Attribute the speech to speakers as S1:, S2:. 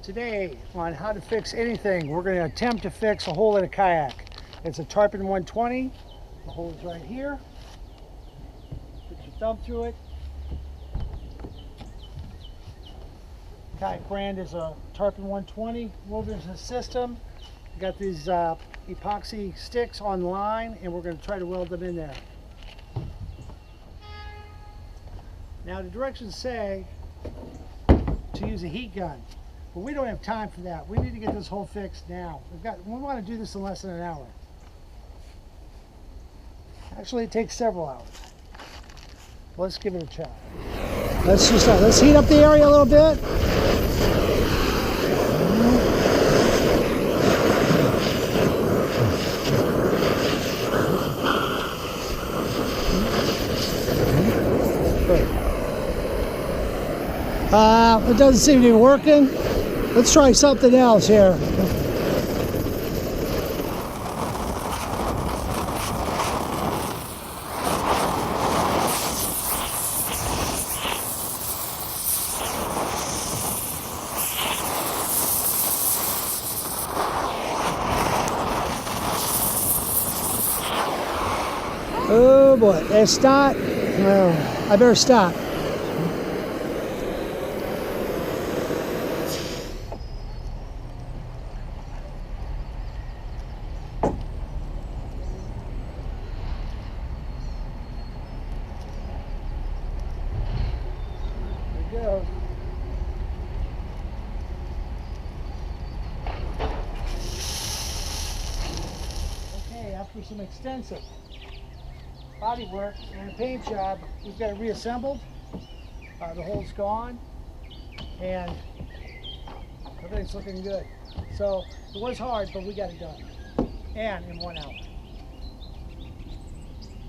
S1: Today on how to fix anything, we're going to attempt to fix a hole in a kayak. It's a Tarpon 120. The hole is right here. Put your thumb through it. Kayak brand is a Tarpon 120 wilderness system. We got these epoxy sticks on line, and we're going to try to weld them in there. Now the directions say to use a heat gun, but we don't have time for that. We need to get this hole fixed now. We want to do this in less than an hour. Actually, it takes several hours. Let's give it a try. Let's heat up the area a little bit. It doesn't seem to be working. Let's try something else here. Oh boy, it's not. Well, I better stop. There we go. Okay, after some extensive body work and a paint job, we've got it reassembled. The hole's gone and everything's looking good. So it was hard, but we got it done, and in 1 hour.